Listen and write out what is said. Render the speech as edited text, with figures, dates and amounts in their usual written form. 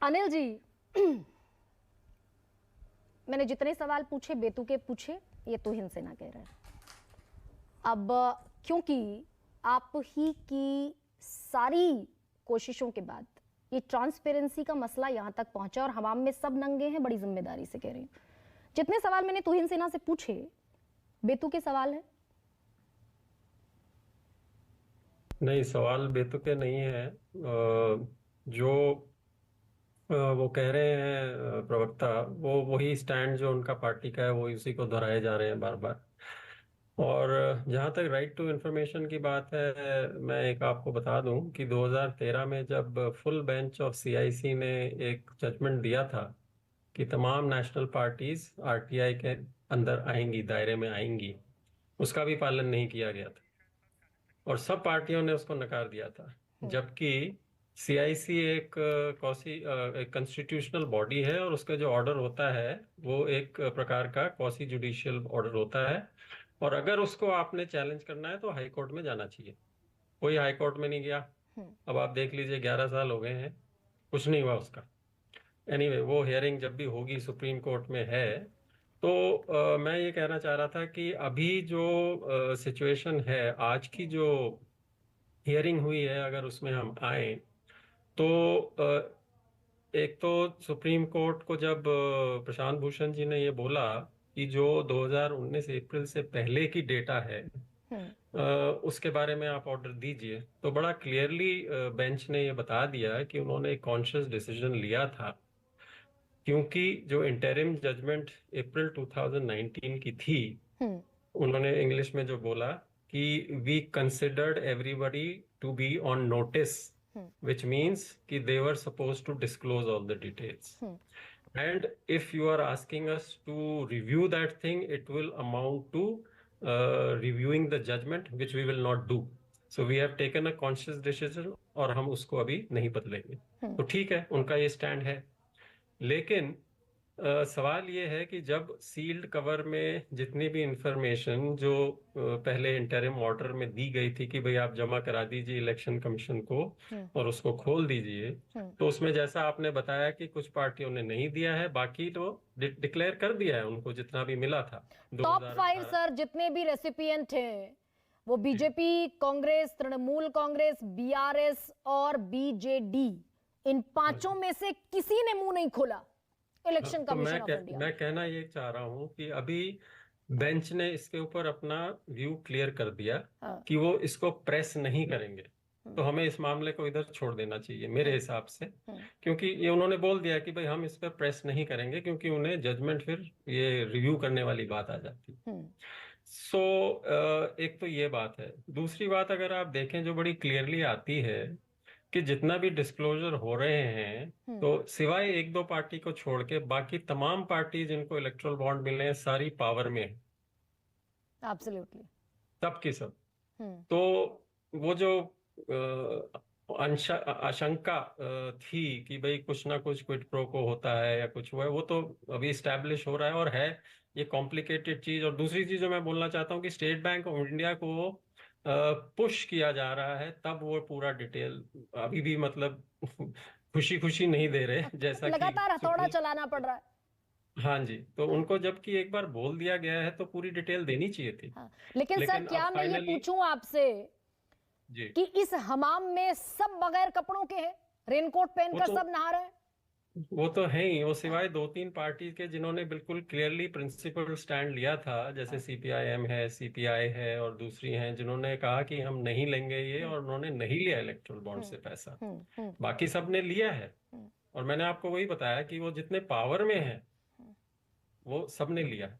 अनिल जी, मैंने जितने सवाल पूछे बेतुके पूछे, ये तुहिन सेना कह रहे हैं। अब क्योंकि आप ही की सारी कोशिशों के बाद ये ट्रांसपेरेंसी का मसला यहां तक पहुंचा और हवाम में सब नंगे हैं, बड़ी जिम्मेदारी से कह रही हूं। जितने सवाल मैंने तुहिन सेना से पूछे बेतुके सवाल है। नहीं, सवाल बेतुके नहीं है। जो वो कह रहे हैं प्रवक्ता, वो वही स्टैंड जो उनका पार्टी का है वो उसी को दोहराए जा रहे हैं बार बार। और जहाँ तक राइट टू इंफॉर्मेशन की बात है, मैं एक आपको बता दूं कि 2013 में जब फुल बेंच ऑफ सीआईसी ने एक जजमेंट दिया था कि तमाम नेशनल पार्टीज आरटीआई के अंदर आएंगी, दायरे में आएंगी, उसका भी पालन नहीं किया गया था और सब पार्टियों ने उसको नकार दिया था। जबकि सीआईसी एक कॉन्स्टिट्यूशनल बॉडी है और उसका जो ऑर्डर होता है वो एक प्रकार का क्वासी जुडिशियल ऑर्डर होता है। और अगर उसको आपने चैलेंज करना है तो हाई कोर्ट में जाना चाहिए। कोई हाई कोर्ट में नहीं गया। अब आप देख लीजिए, 11 साल हो गए हैं, कुछ नहीं हुआ उसका। एनीवे, वो हियरिंग जब भी होगी सुप्रीम कोर्ट में है। तो मैं ये कहना चाह रहा था कि अभी जो सिचुएशन है, आज की जो हियरिंग हुई है, अगर उसमें हम आए तो एक तो सुप्रीम कोर्ट को जब प्रशांत भूषण जी ने ये बोला कि जो 2019 अप्रैल से पहले की डेटा है अ, उसके बारे में आप ऑर्डर दीजिए, तो बड़ा क्लियरली बेंच ने ये बता दिया कि उन्होंने एक कॉन्शियस डिसीजन लिया था। क्योंकि जो इंटरिम जजमेंट अप्रैल 2019 की थी, उन्होंने इंग्लिश में जो बोला कि we considered everybody to be on notice, which means कि they were supposed to disclose all the details. And if you are asking us to review that thing, it will amount to reviewing the judgment, which we will not do. So we have taken a conscious decision और हम उसको अभी नहीं बदलेंगे। तो ठीक है, उनका ये स्टैंड है। लेकिन सवाल ये है कि जब सील्ड कवर में जितनी भी इंफॉर्मेशन जो पहले इंटरिम ऑर्डर में दी गई थी कि भाई आप जमा करा दीजिए इलेक्शन कमीशन को और उसको खोल दीजिए, तो उसमें जैसा आपने बताया कि कुछ पार्टियों ने नहीं दिया है, बाकी तो डिक्लेयर कर दिया है उनको जितना भी मिला था टॉप 5 2018। सर, जितने भी रेसिपिएंट हैं वो जी। बीजेपी, कांग्रेस, तृणमूल कांग्रेस, बीआरएस और बीजेडी। इन हाँ पांचों जी। में से किसी ने मुंह नहीं खोला हाँ, इलेक्शन तो कमीशन ऑफ इंडिया ने। मैं कहना ये चाह रहा हूँ कि अभी बेंच ने इसके ऊपर अपना व्यू क्लियर कर दिया हाँ। कि वो इसको प्रेस नहीं करेंगे। तो हमें इस मामले को इधर छोड़ देना चाहिए मेरे हिसाब से। क्योंकि ये उन्होंने बोल दिया कि भाई हम इस पर प्रेस नहीं करेंगे, क्योंकि उन्हें जजमेंट फिर ये रिव्यू करने वाली बात आ जाती। सो एक तो ये बात है। दूसरी बात अगर आप देखें जो बड़ी क्लियरली आती है कि जितना भी डिस्क्लोजर हो रहे हैं, तो सिवाय एक दो पार्टी को छोड़ के बाकी तमाम पार्टी जिनको इलेक्टोरल बॉन्ड मिले हैं सारी पावर में है। एब्सोल्युटली। सब की सब। तो वो जो आशंका थी कि भाई कुछ ना कुछ क्विड प्रो को होता है या कुछ हुआ है, वो तो अभी स्टैब्लिश हो रहा है और है ये कॉम्प्लिकेटेड चीज। और दूसरी चीज जो मैं बोलना चाहता हूँ कि स्टेट बैंक ऑफ इंडिया को पुश किया जा रहा है, तब वो पूरा डिटेल अभी भी मतलब खुशी खुशी नहीं दे रहे जैसा कि लगातार हथौड़ा सुप्रीम। चलाना पड़ रहा है। हाँ जी, तो उनको जबकि एक बार बोल दिया गया है तो पूरी डिटेल देनी चाहिए थी। हाँ। लेकिन सर, लेकिन अब क्या मैं ये फाइनली। पूछूं आपसे जी। कि इस हमाम में सब बगैर कपड़ों के हैं, रेनकोट वो पहनकर तो सब नहा रहे हैं? वो तो है ही, वो सिवाय दो तीन पार्टी के जिन्होंने बिल्कुल क्लियरली प्रिंसिपल स्टैंड लिया था, जैसे सीपीआईएम है, सीपीआई है और दूसरी हैं जिन्होंने कहा कि हम नहीं लेंगे ये, और उन्होंने नहीं लिया इलेक्टोरल बॉन्ड से पैसा। बाकी सब ने लिया है। और मैंने आपको वही बताया कि वो जितने पावर में है वो सब ने लिया है।